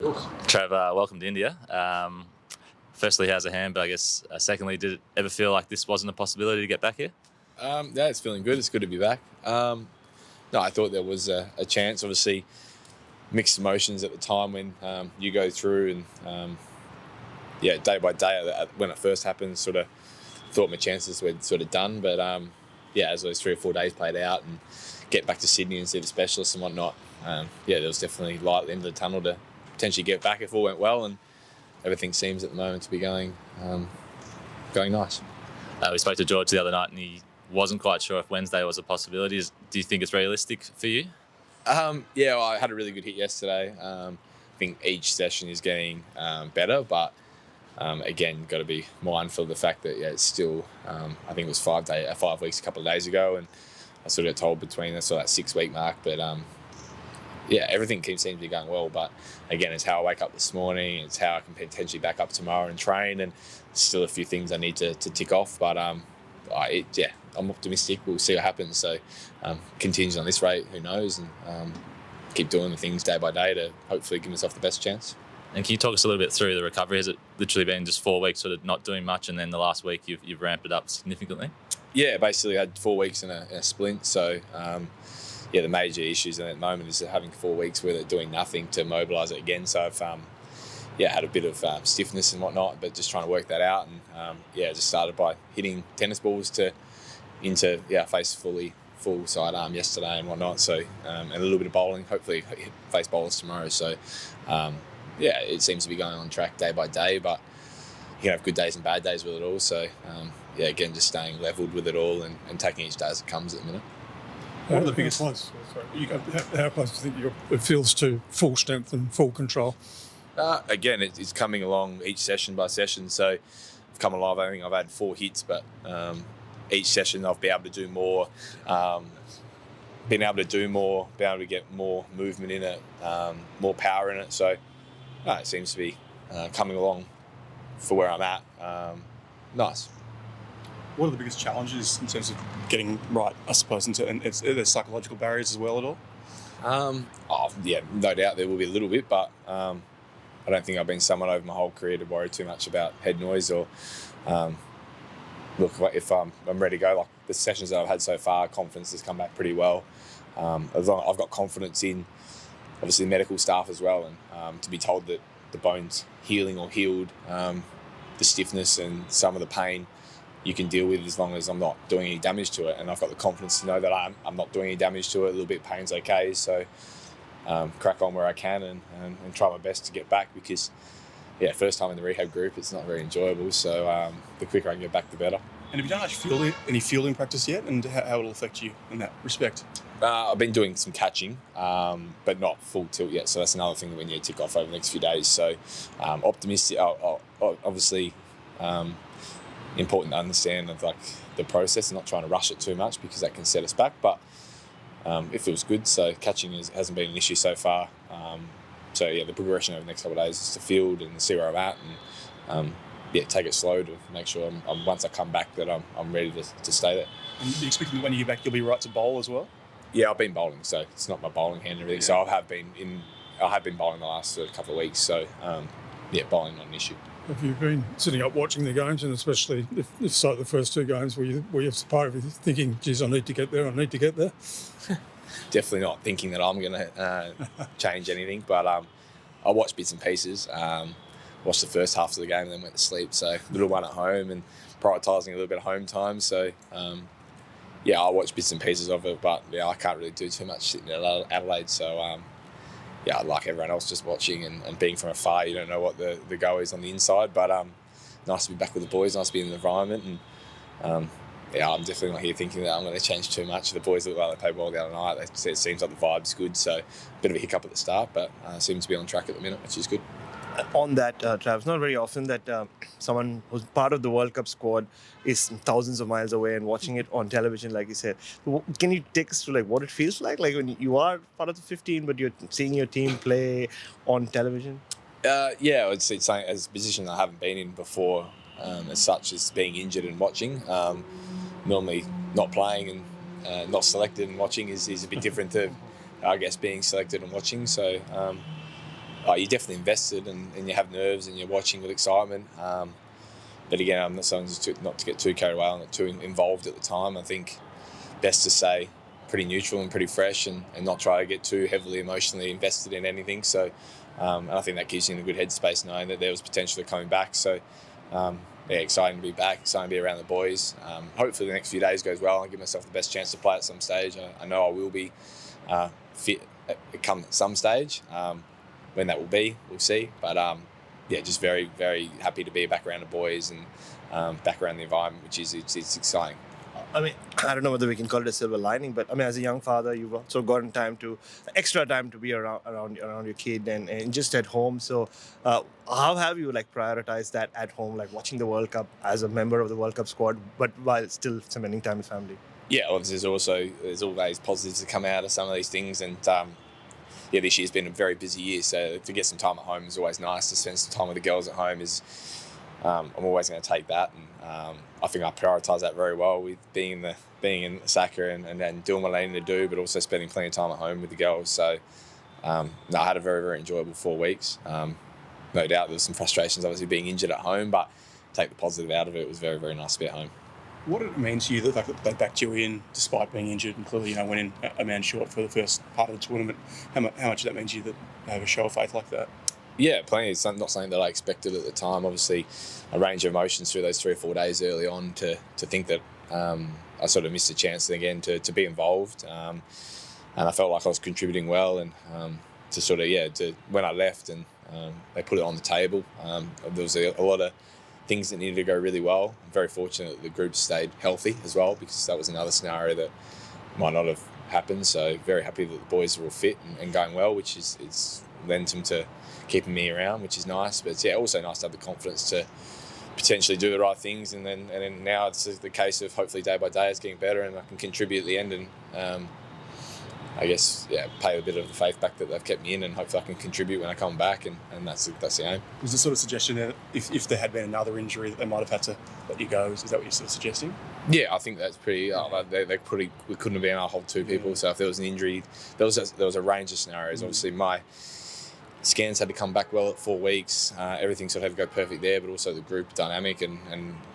Trav, welcome to India. Firstly, how's the hand? But I guess secondly, did it ever feel like this wasn't a possibility to get back here? Yeah, it's feeling good. It's good to be back. No, I thought there was a chance. Obviously, mixed emotions at the time when you go through and day by day when it first happened, sort of thought my chances were sort of done. But as those 3 or 4 days played out and get back to Sydney and see the specialists and whatnot, there was definitely light at the end of the tunnel to potentially get back if all went well, and everything seems at the moment to be going nice. We spoke to George the other night, and he wasn't quite sure if Wednesday was a possibility. Do you think it's realistic for you? I had a really good hit yesterday. I think each session is getting better, but again, got to be mindful of the fact that it's still. I think it was 5 weeks a couple of days ago, and I sort of got told between that 6-week mark, but. Everything seems to be going well, but again, it's how I wake up this morning, it's how I can potentially back up tomorrow and train, and still a few things I need to tick off, but I'm optimistic. We'll see what happens, so continues on this rate, who knows, and keep doing the things day by day to hopefully give myself the best chance. And can you talk us a little bit through the recovery? Has it literally been just 4 weeks sort of not doing much, and then the last week you've ramped it up significantly? Yeah, basically I had 4 weeks in a splint, so the major issues at the moment is having 4 weeks where they're doing nothing to mobilise it again. So I've had a bit of stiffness and whatnot, but just trying to work that out. And just started by hitting tennis balls into face full sidearm yesterday and whatnot. So and a little bit of bowling. Hopefully face bowlers tomorrow. So it seems to be going on track day by day, but you can have good days and bad days with it all. So again, just staying levelled with it all and taking each day as it comes at the minute. What are the biggest ones? How close do you think it feels to full strength and full control? Again, it's coming along each session by session. So I've come alive. I think I've had 4 hits, but each session I've been able to do more, been able to get more movement in it, more power in it. So it seems to be coming along for where I'm at. Nice. What are the biggest challenges in terms of getting right, I suppose, and are there psychological barriers as well at all? No doubt there will be a little bit, but I don't think I've been someone over my whole career to worry too much about head noise or if I'm ready to go. Like the sessions that I've had so far, confidence has come back pretty well. As long as I've got confidence in obviously the medical staff as well, and to be told that the bone's healing or healed, the stiffness and some of the pain you can deal with as long as I'm not doing any damage to it, and I've got the confidence to know that I'm not doing any damage to it. A little bit of pain's okay, so crack on where I can and try my best to get back, because first time in the rehab group, it's not very enjoyable, so the quicker I can get back the better. And have you done actually any fielding practice yet, and how it'll affect you in that respect? I've been doing some catching, but not full tilt yet, so that's another thing that we need to tick off over the next few days. So optimistic, obviously important to understand of the process and not trying to rush it too much, because that can set us back, but it feels good. So catching hasn't been an issue so far. The progression over the next couple of days is to field and see where I'm at, and take it slow to make sure once I come back that I'm ready to stay there. And do you expect that when you get back you'll be right to bowl as well? Yeah, I've been bowling, so it's not my bowling hand and everything. So I have been bowling the last couple of weeks, so bowling not an issue. Have you been sitting up watching the games, and especially if so, the first 2 games, were you thinking, geez, I need to get there? Definitely not thinking that I'm going to change anything, but I watched bits and pieces. Watched the first half of the game and then went to sleep. So little one at home and prioritising a little bit of home time. So I watched bits and pieces of it, but I can't really do too much sitting in Adelaide. So like everyone else, just watching and being from afar, you don't know what the go is on the inside. But nice to be back with the boys, nice to be in the environment, and I'm definitely not here thinking that I'm going to change too much. The boys look like they played well the other night. It seems like the vibe's good, so a bit of a hiccup at the start, but seems to be on track at the minute, which is good. On that, Trav, it's not very often that someone who's part of the World Cup squad is thousands of miles away and watching it on television, like you said. Can you take us through what it feels like when you are part of the 15, but you're seeing your team play on television? It's something as a position I haven't been in before, as such as being injured and watching. Normally, not playing and not selected and watching is a bit different to, I guess, being selected and watching. So. you're definitely invested and you have nerves and you're watching with excitement. But again, I'm not someone not to get too carried away or not too involved at the time. I think best to stay pretty neutral and pretty fresh and not try to get too heavily emotionally invested in anything. So and I think that gives you in a good headspace knowing that there was potential of coming back. So exciting to be back, exciting to be around the boys. Hopefully the next few days goes well and give myself the best chance to play at some stage. I know I will be fit come at some stage. When that will be, we'll see. But just very, very happy to be back around the boys and back around the environment, which is it's exciting. I mean, I don't know whether we can call it a silver lining, but I mean, as a young father, you've also gotten extra time to be around your kid and just at home. So, how have you prioritized that at home, watching the World Cup as a member of the World Cup squad, but while still spending time with family? Yeah, well, there's always positives to come out of some of these things, and this year's been a very busy year. So to get some time at home is always nice. To spend some time with the girls at home is. I'm always going to take that, and I think I prioritise that very well with being in soccer and doing what I need to do, but also spending plenty of time at home with the girls. So I had a very, very enjoyable 4 weeks. No doubt there was some frustrations, obviously being injured at home, but take the positive out of it. It was very, very nice to be at home. What did it mean to you, the fact that they backed you in despite being injured and clearly went in a man short for the first part of the tournament? How much did that mean to you that they have a show of faith like that? Yeah, plenty. It's not something that I expected at the time. Obviously, a range of emotions through those 3 or 4 days early on to think that I sort of missed a chance again to be involved. And I felt like I was contributing well and when I left and they put it on the table, there was a lot of things that needed to go really well. I'm very fortunate that the group stayed healthy as well, because that was another scenario that might not have happened. So very happy that the boys are all fit and going well, which is lent them to keeping me around, which is nice. But it's also nice to have the confidence to potentially do the right things, and then now it's the case of hopefully day by day it's getting better and I can contribute at the end and pay a bit of the faith back that they've kept me in, and hopefully I can contribute when I come back, and that's the aim. Was the sort of suggestion that if there had been another injury that they might have had to let you go? Is that what you're sort of suggesting? Yeah, I think that's pretty. We couldn't have been our whole 2 people. So if there was an injury, there was a range of scenarios. Obviously, my scans had to come back well at 4 weeks. Everything sort of had to go perfect there, but also the group dynamic and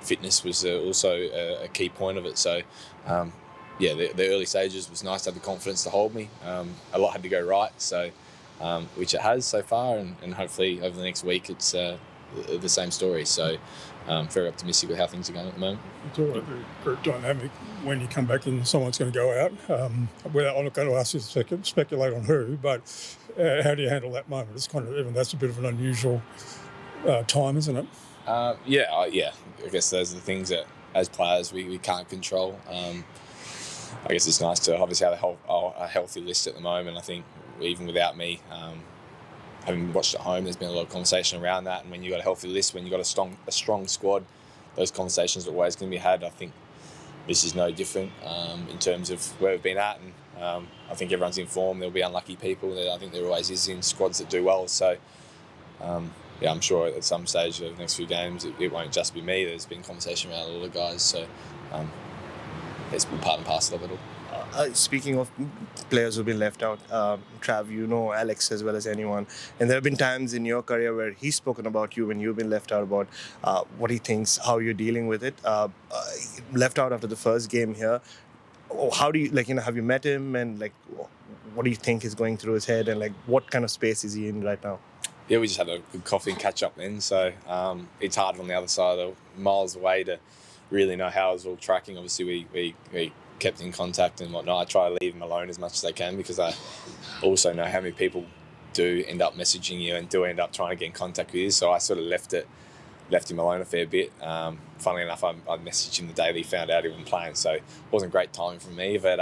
fitness was also a key point of it. So, the early stages was nice to have the confidence to hold me. A lot had to go right, so which it has so far, and hopefully over the next week it's the same story. So, very optimistic with how things are going at the moment. It's all right, the group dynamic. When you come back and someone's going to go out, I'm not going to ask you to speculate on who, but how do you handle that moment? It's that's a bit of an unusual time, isn't it? I guess those are the things that as players we can't control. I guess it's nice to obviously have a healthy list at the moment. I think even without me, having watched at home, there's been a lot of conversation around that. And when you've got a healthy list, when you've got a strong squad, those conversations are always going to be had. I think this is no different in terms of where we've been at. And I think everyone's informed. There'll be unlucky people. I think there always is in squads that do well. So, I'm sure at some stage of the next few games, it won't just be me. There's been conversation around all the guys. So, it's been part and parcel of it all. Speaking of players who've been left out, Trav, you know Alex as well as anyone, and there have been times in your career where he's spoken about you when you've been left out, about what he thinks, how you're dealing with it. Left out after the first game here. How do you have you met him, and what do you think is going through his head, and what kind of space is he in right now? Yeah, we just had a good coffee and catch up then. So it's hard from the other side, miles away, to really know how it's all tracking. Obviously, we kept in contact and whatnot. I try to leave him alone as much as I can, because I also know how many people do end up messaging you and do end up trying to get in contact with you. So I sort of left him alone a fair bit. Funnily enough, I messaged him the day that he found out he wasn't playing, so it wasn't great timing for me. But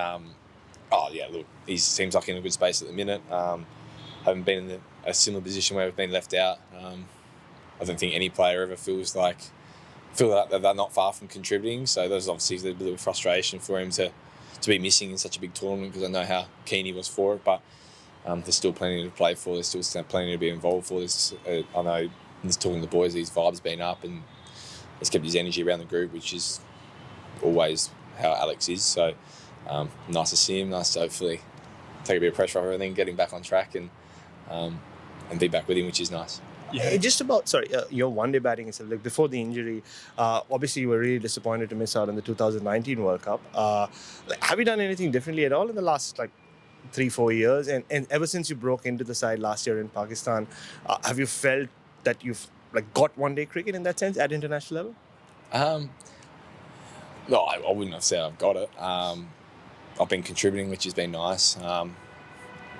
he seems like in a good space at the minute. Haven't been in a similar position where we've been left out. I don't think any player ever feel that they're not far from contributing. So there's obviously a bit of frustration for him to be missing in such a big tournament, because I know how keen he was for it. But there's still plenty to play for. There's still plenty to be involved for. I know, just talking to the boys, his vibe's been up and he's kept his energy around the group, which is always how Alex is. So nice to see him. Nice to hopefully take a bit of pressure off everything, get him back on track, and be back with him, which is nice. Just about your one-day batting itself. Like before the injury, obviously you were really disappointed to miss out on the 2019 World Cup. Have you done anything differently at all in the last 3-4 years? And ever since you broke into the side last year in Pakistan, have you felt that you've got one-day cricket in that sense at international level? No, I wouldn't have said I've got it. I've been contributing, which has been nice,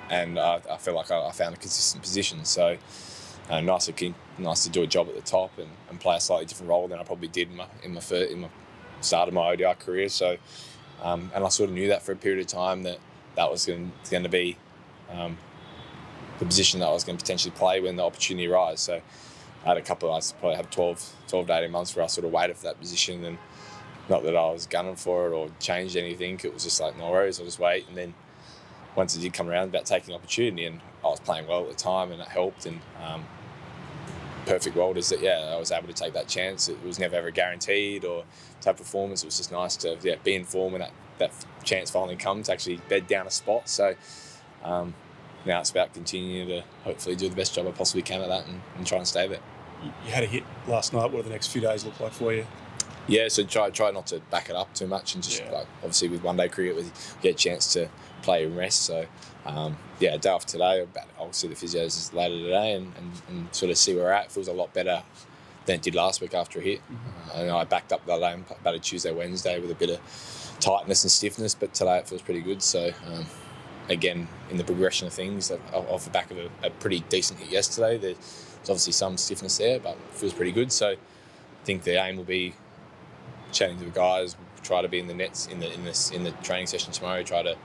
and I feel like I found a consistent position. So nice to do a job at the top and play a slightly different role than I probably did in my start of my ODI career. So and I sort of knew that for a period of time that was going to be the position that I was going to potentially play when the opportunity arose. So I had I probably had 12 to 18 months where I sort of waited for that position, and not that I was gunning for it or changed anything. It was just like, no worries, I'll just wait. And then once it did come around about taking opportunity, and I was playing well at the time, and it helped. And perfect world is that, I was able to take that chance. It was never ever guaranteed or to have performance. It was just nice to be in form when that chance finally comes to actually bed down a spot. So now it's about continuing to hopefully do the best job I possibly can at that and try and stay there. You had a hit last night. What do the next few days look like for you? Yeah, so try not to back it up too much, and just obviously with one-day cricket, we get a chance to play and rest. So day off today. I'll see the physios later today and sort of see where we're at. It feels a lot better than it did last week after a hit. I backed up the other day and batted Tuesday, Wednesday with a bit of tightness and stiffness, but today it feels pretty good. So again, in the progression of things, off the back of a pretty decent hit yesterday, there's obviously some stiffness there, but it feels pretty good. So I think the aim will be chatting to the guys, try to be in the nets in the training session tomorrow, try to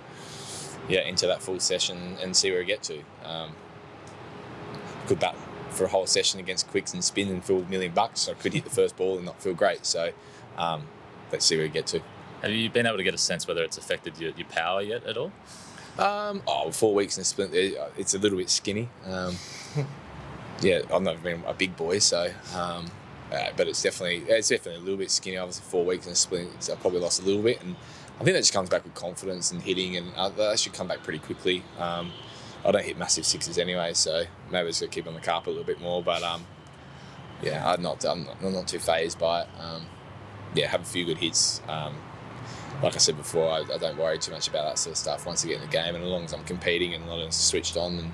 enter that full session and see where we get to. Could bat for a whole session against quicks and spin and feel $1 million. So I could hit the first ball and not feel great. So let's see where we get to. Have you been able to get a sense whether it's affected your power yet at all? 4 weeks in a splint, it's a little bit skinny. I've never been a big boy, so but it's definitely a little bit skinny. Obviously, 4 weeks in a splint, I probably lost a little bit, and I think that just comes back with confidence and hitting, and that should come back pretty quickly. I don't hit massive sixes anyway, so maybe it's going to keep on the carpet a little bit more. But I'm not too phased by it. Have a few good hits. Like I said before, I don't worry too much about that sort of stuff once I get in the game, and as long as I'm competing and not switched on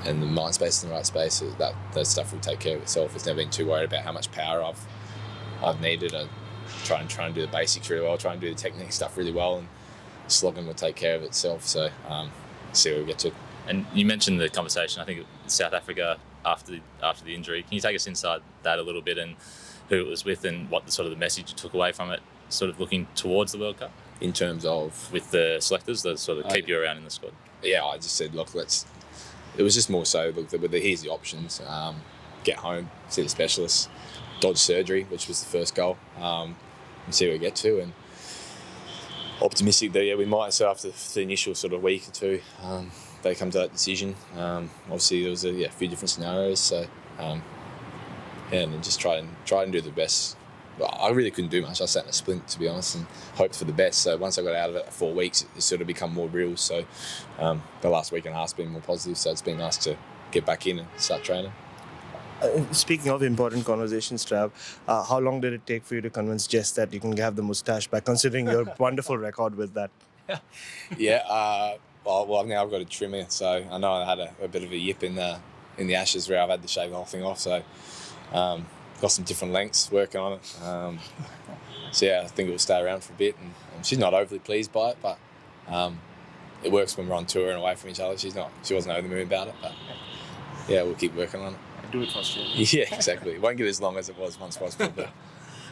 and the mind space is in the right space, that stuff will take care of itself. It's never been too worried about how much power I've needed. I try and do the basics really well, try and do the technique stuff really well, and slogging will take care of itself. So see where we get to. And you mentioned the conversation, I think, South Africa after the injury. Can you take us inside that a little bit, and who it was with, and what the message you took away from it, sort of looking towards the World Cup? In terms of? With the selectors that sort of keep you around in the squad. Yeah, I just said, look, it was just more so, look, here's the options. Get home, see the specialist, dodge surgery, which was the first goal, and see where we get to. And optimistic that, we might. So after the initial sort of week or two, they come to that decision. Obviously, there was a few different scenarios. So, and then just try and do the best. I really couldn't do much. I sat in a splint, to be honest, and hoped for the best. So once I got out of it 4 weeks, it sort of become more real. So the last week and a half's been more positive. So it's been nice to get back in and start training. Speaking of important conversations, Trav, how long did it take for you to convince Jess that you can have the moustache back, considering your wonderful record with that? Well, now I've got to trim it. So I know I had a bit of a yip in the Ashes where I've had to shave the whole thing off. So got some different lengths, working on it. I think it will stay around for a bit. And she's not overly pleased by it, but it works when we're on tour and away from each other. She wasn't over the moon about it, but we'll keep working on it. Do it for Australia. Yeah, exactly. It won't get as long as it was once possible, but